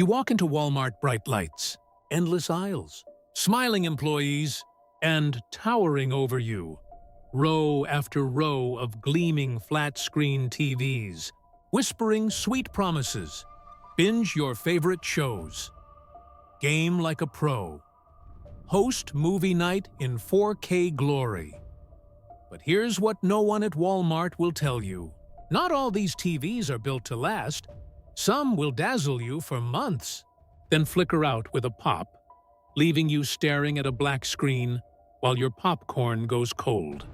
You walk into Walmart, bright lights, endless aisles, smiling employees, and towering over you, row after row of gleaming flat-screen TVs, whispering sweet promises. Binge your favorite shows. Game like a pro. Host movie night in 4K glory. But here's what no one at Walmart will tell you. Not all these TVs are built to last. Some will dazzle you for months, then flicker out with a pop, leaving you staring at a black screen while your popcorn goes cold.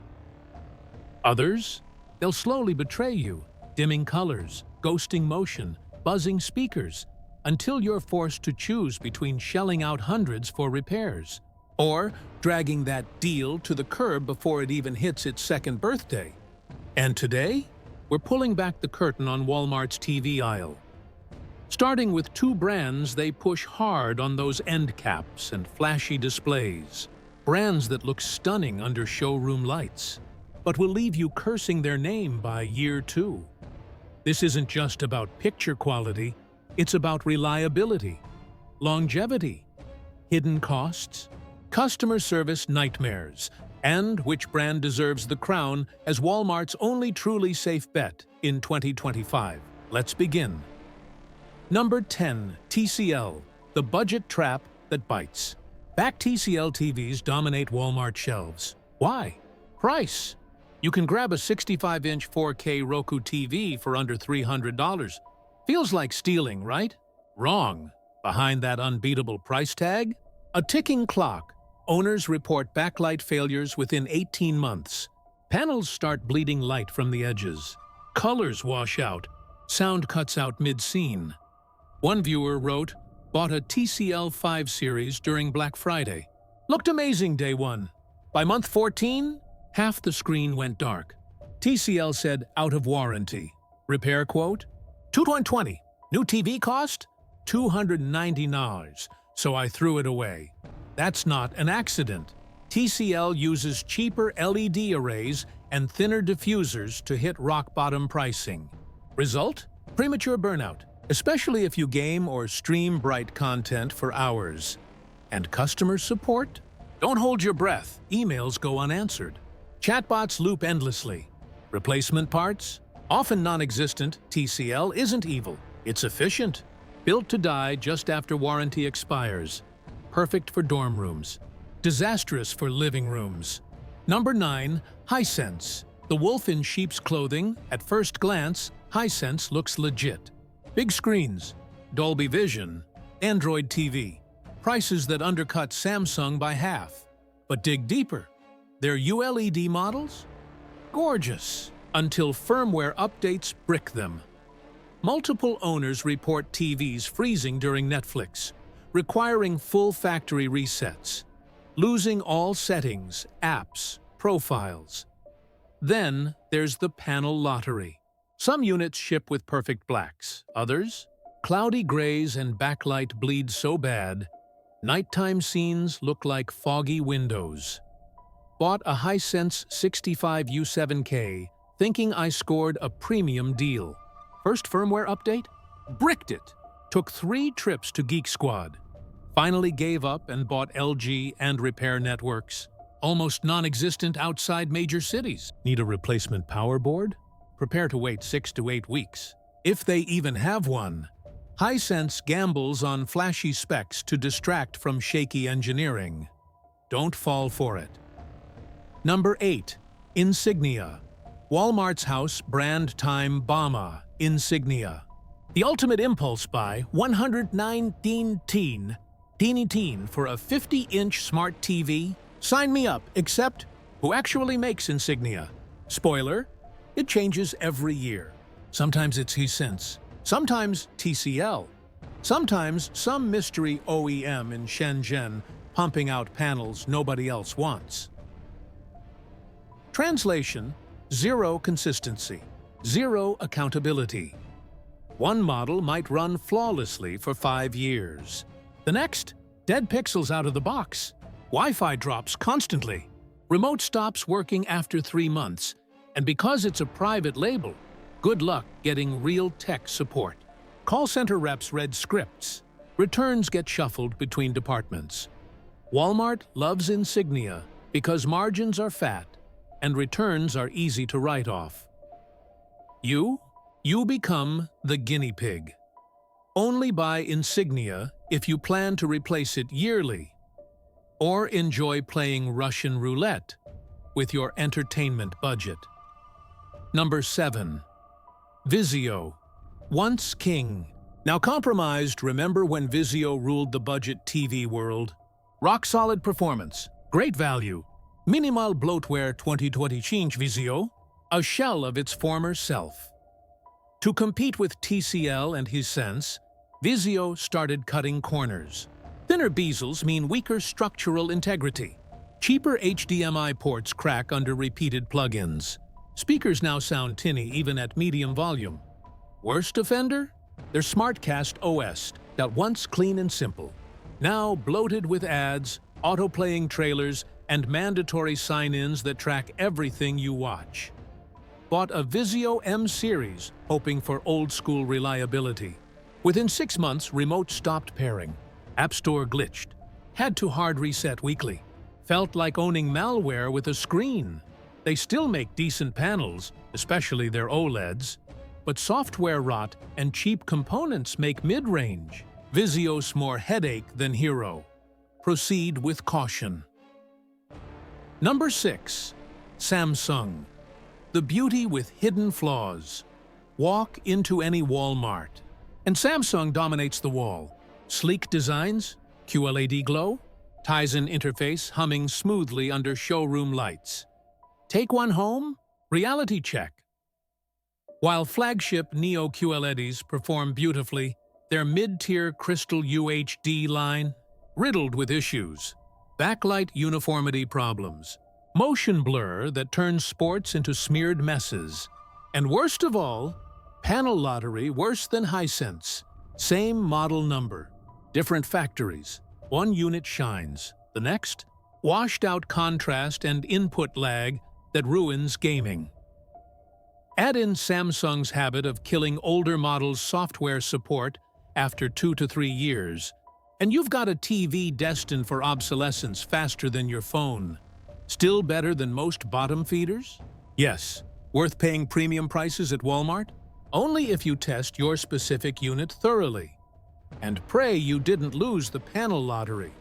Others, they'll slowly betray you, dimming colors, ghosting motion, buzzing speakers, until you're forced to choose between shelling out hundreds for repairs or dragging that deal to the curb before it even hits its second birthday. And today, we're pulling back the curtain on Walmart's TV aisle. Starting with two brands they push hard on those end caps and flashy displays. Brands that look stunning under showroom lights, but will leave you cursing their name by year 2. This isn't just about picture quality, it's about reliability, longevity, hidden costs, customer service nightmares, and which brand deserves the crown as Walmart's only truly safe bet in 2025. Let's begin. Number 10. TCL, the budget trap that bites. Back TCL TVs dominate Walmart shelves. Why? Price. You can grab a 65-inch 4K Roku TV for under $300. Feels like stealing, right? Wrong. Behind that unbeatable price tag? A ticking clock. Owners report backlight failures within 18 months. Panels start bleeding light from the edges. Colors wash out. Sound cuts out mid-scene. One viewer wrote, "Bought a TCL 5 series during Black Friday. Looked amazing day 1. By month 14, half the screen went dark. TCL said out of warranty. Repair quote? $220. New TV cost? $290. So I threw it away." That's not an accident. TCL uses cheaper LED arrays and thinner diffusers to hit rock-bottom pricing. Result? Premature burnout, especially if you game or stream bright content for hours. And customer support? Don't hold your breath. Emails go unanswered. Chatbots loop endlessly. Replacement parts? Often non-existent. TCL isn't evil. It's efficient. Built to die just after warranty expires. Perfect for dorm rooms. Disastrous for living rooms. Number 9. Hisense. The wolf in sheep's clothing. At first glance, Hisense looks legit. Big screens, Dolby Vision, Android TV. Prices that undercut Samsung by half. But dig deeper. Their ULED models? Gorgeous. Until firmware updates brick them. Multiple owners report TVs freezing during Netflix, requiring full factory resets, losing all settings, apps, profiles. Then there's the panel lottery. Some units ship with perfect blacks, others, cloudy grays and backlight bleed so bad, nighttime scenes look like foggy windows. Bought a Hisense 65 U7K, thinking I scored a premium deal. First firmware update? Bricked it. Took 3 trips to Geek Squad. Finally gave up and bought LG and Repair Networks. Almost non-existent outside major cities. Need a replacement power board? Prepare to wait 6 to 8 weeks. If they even have one. Hisense gambles on flashy specs to distract from shaky engineering. Don't fall for it. Number 8. Insignia. Walmart's house brand time bomber. Insignia. The ultimate impulse buy, 119 teeny teen for a 50-inch smart TV? Sign me up, except who actually makes Insignia? Spoiler, it changes every year. Sometimes it's Hisense, sometimes TCL, sometimes some mystery OEM in Shenzhen pumping out panels nobody else wants. Translation: zero consistency, zero accountability. One model might run flawlessly for 5 years. The next, dead pixels out of the box. Wi-Fi drops constantly. Remote stops working after 3 months. And because it's a private label, good luck getting real tech support. Call center reps read scripts. Returns get shuffled between departments. Walmart loves Insignia because margins are fat and returns are easy to write off. You become the guinea pig. Only buy Insignia if you plan to replace it yearly, or enjoy playing Russian roulette with your entertainment budget. Number 7. Vizio. Once king, now compromised. Remember when Vizio ruled the budget TV world? Rock-solid performance, great value, minimal bloatware 2025 Vizio, a shell of its former self. To compete with TCL and Hisense, Vizio started cutting corners. Thinner bezels mean weaker structural integrity. Cheaper HDMI ports crack under repeated plug-ins. Speakers now sound tinny even at medium volume. Worst offender? Their SmartCast OS, that once clean and simple, now bloated with ads, auto-playing trailers, and mandatory sign-ins that track everything you watch. Bought a Vizio M series, hoping for old-school reliability. Within 6 months, remote stopped pairing. App Store glitched. Had to hard reset weekly. Felt like owning malware with a screen. They still make decent panels, especially their OLEDs, but software rot and cheap components make mid-range. Vizio's more headache than hero. Proceed with caution. Number 6. Samsung. The beauty with hidden flaws. Walk into any Walmart, and Samsung dominates the wall. Sleek designs, QLED glow, Tizen interface humming smoothly under showroom lights. Take one home? Reality check. While flagship Neo QLEDs perform beautifully, their mid-tier Crystal UHD line, riddled with issues. Backlight uniformity problems, motion blur that turns sports into smeared messes, and worst of all, panel lottery worse than Hisense. Same model number, different factories. One unit shines, the next, washed out contrast and input lag that ruins gaming. Add in Samsung's habit of killing older models' software support after 2 to 3 years, and you've got a TV destined for obsolescence faster than your phone. Still better than most bottom feeders? Yes. Worth paying premium prices at Walmart? Only if you test your specific unit thoroughly. And pray you didn't lose the panel lottery.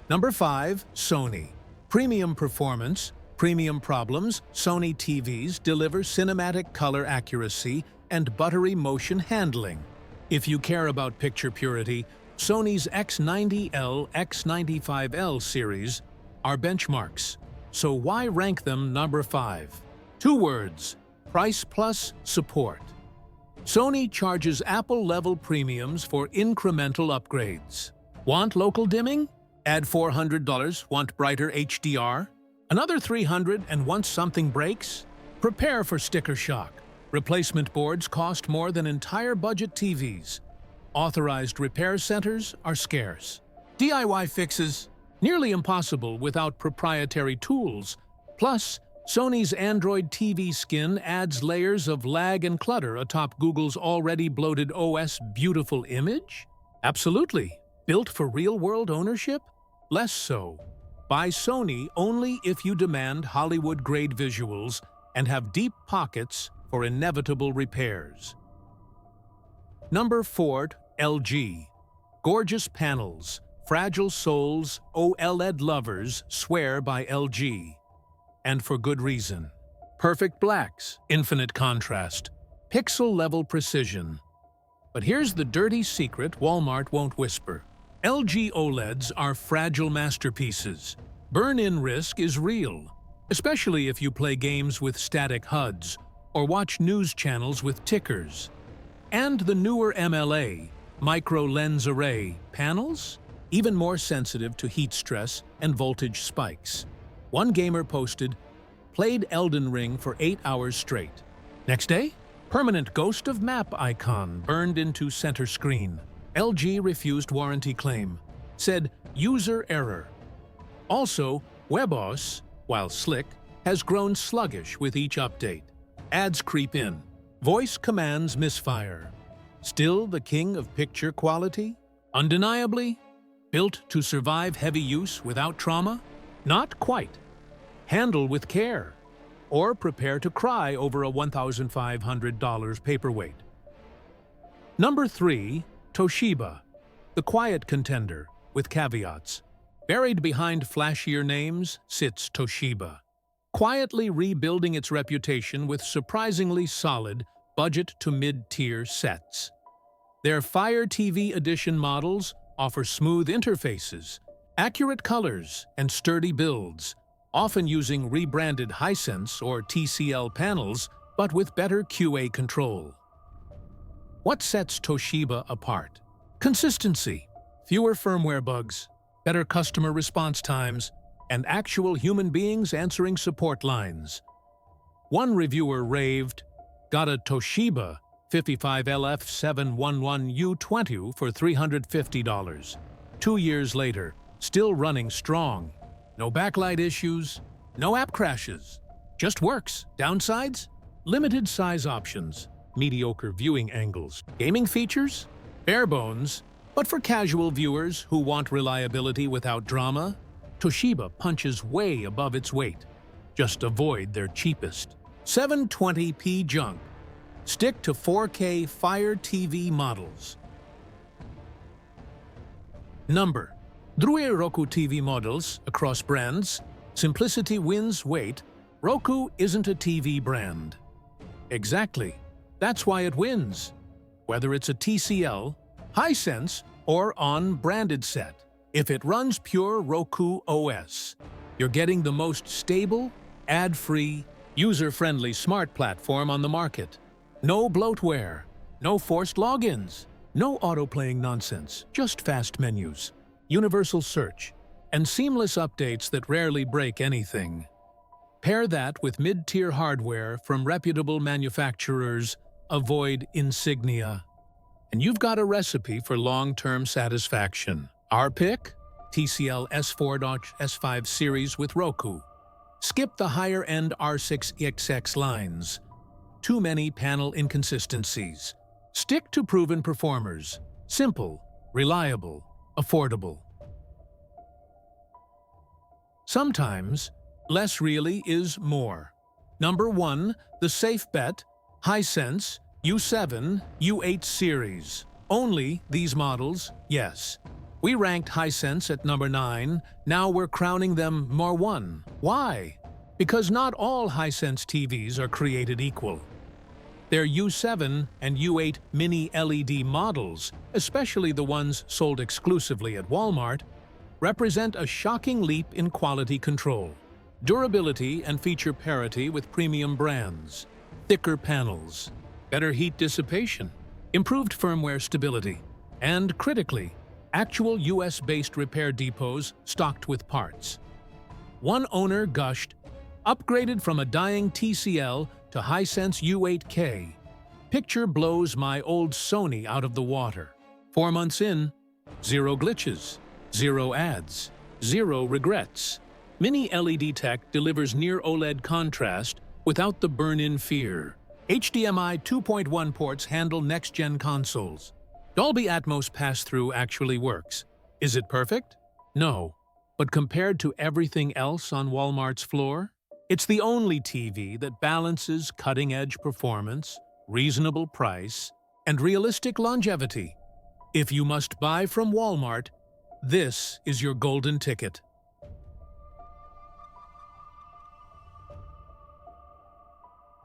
Number 5. Sony. Premium performance, premium problems. Sony TVs deliver cinematic color accuracy and buttery motion handling. If you care about picture purity, Sony's X90L, X95L series are benchmarks. So why rank them number 5? 2 words: price plus support. Sony charges Apple-level premiums for incremental upgrades. Want local dimming? Add $400. Want brighter HDR? Another $300, and once something breaks? Prepare for sticker shock. Replacement boards cost more than entire budget TVs. Authorized repair centers are scarce. DIY fixes? Nearly impossible without proprietary tools. Plus, Sony's Android TV skin adds layers of lag and clutter atop Google's already bloated OS beautiful image? Absolutely. Built for real-world ownership? Less so. Buy Sony only if you demand Hollywood-grade visuals and have deep pockets for inevitable repairs. Number 4. LG. Gorgeous panels, fragile souls, OLED lovers swear by LG. And for good reason. Perfect blacks, infinite contrast, pixel-level precision. But here's the dirty secret Walmart won't whisper. LG OLEDs are fragile masterpieces. Burn-in risk is real, especially if you play games with static HUDs or watch news channels with tickers. And the newer MLA, micro lens array, panels? Even more sensitive to heat stress and voltage spikes. One gamer posted, "Played Elden Ring for 8 hours straight." Next day, permanent ghost of map icon burned into center screen. LG refused warranty claim. Said, "User error." Also, WebOS, while slick, has grown sluggish with each update. Ads creep in. Voice commands misfire. Still the king of picture quality? Undeniably, built to survive heavy use without trauma? Not quite. Handle with care, or prepare to cry over a $1,500 paperweight. Number 3, Toshiba, the quiet contender, with caveats. Buried behind flashier names sits Toshiba, quietly rebuilding its reputation with surprisingly solid budget to mid-tier sets. Their Fire TV Edition models offer smooth interfaces, accurate colors, and sturdy builds, often using rebranded Hisense or TCL panels, but with better QA control. What sets Toshiba apart? Consistency, fewer firmware bugs, better customer response times, and actual human beings answering support lines. One reviewer raved, "Got a Toshiba 55LF711U20 for $350. 2 years later, still running strong. No backlight issues, no app crashes. Just works. Downsides? Limited size options, mediocre viewing angles. Gaming features? Bare bones. But for casual viewers who want reliability without drama, Toshiba punches way above its weight. Just avoid their cheapest 720p junk. Stick to 4K Fire TV models. Number: Drue Roku TV models across brands. Simplicity wins weight. Roku isn't a TV brand. Exactly. That's why it wins. Whether it's a TCL, Hisense, or on-branded set. If it runs pure Roku OS, you're getting the most stable, ad-free, user-friendly smart platform on the market. No bloatware, no forced logins, no auto-playing nonsense, just fast menus, universal search, and seamless updates that rarely break anything. Pair that with mid-tier hardware from reputable manufacturers, avoid Insignia, and you've got a recipe for long-term satisfaction. Our pick? TCL S4-S5 series with Roku. Skip the higher-end R6XX lines. Too many panel inconsistencies. Stick to proven performers. Simple, reliable, affordable. Sometimes, less really is more. Number 1, the safe bet, Hisense U7, U8 series. Only these models, yes. We ranked Hisense at number 9, now we're crowning them more 1. Why? Because not all Hisense TVs are created equal. Their U7 and U8 mini LED models, especially the ones sold exclusively at Walmart, represent a shocking leap in quality control, durability and feature parity with premium brands, thicker panels, better heat dissipation, improved firmware stability, and critically, actual US-based repair depots stocked with parts. One owner gushed, "Upgraded from a dying TCL to Hisense U8K. Picture blows my old Sony out of the water. 4 months in, 0 glitches, 0 ads, 0 regrets. Mini LED tech delivers near OLED contrast without the burn-in fear. HDMI 2.1 ports handle next-gen consoles. Dolby Atmos pass-through actually works. Is it perfect? No. But compared to everything else on Walmart's floor, it's the only TV that balances cutting-edge performance, reasonable price, and realistic longevity. If you must buy from Walmart, this is your golden ticket.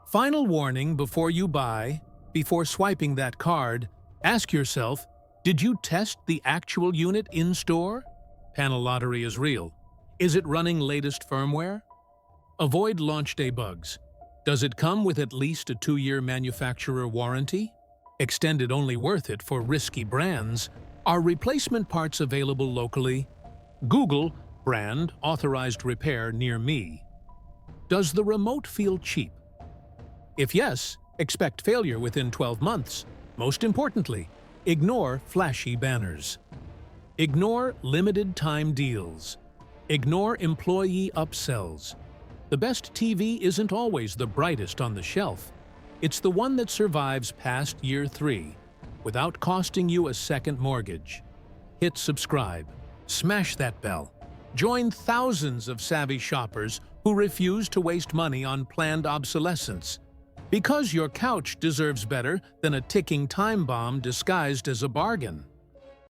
Final warning before you buy, before swiping that card, ask yourself, did you test the actual unit in-store? Panel lottery is real. Is it running latest firmware? Avoid launch day bugs. Does it come with at least a 2-year manufacturer warranty? Extended only worth it for risky brands. Are replacement parts available locally? Google brand authorized repair near me. Does the remote feel cheap? If yes, expect failure within 12 months. Most importantly, ignore flashy banners. Ignore limited time deals. Ignore employee upsells. The best TV isn't always the brightest on the shelf. It's the one that survives past year 3 without costing you a second mortgage. hit subscribe, smash that bell. Join thousands of savvy shoppers who refuse to waste money on planned obsolescence. Because your couch deserves better than a ticking time bomb disguised as a bargain.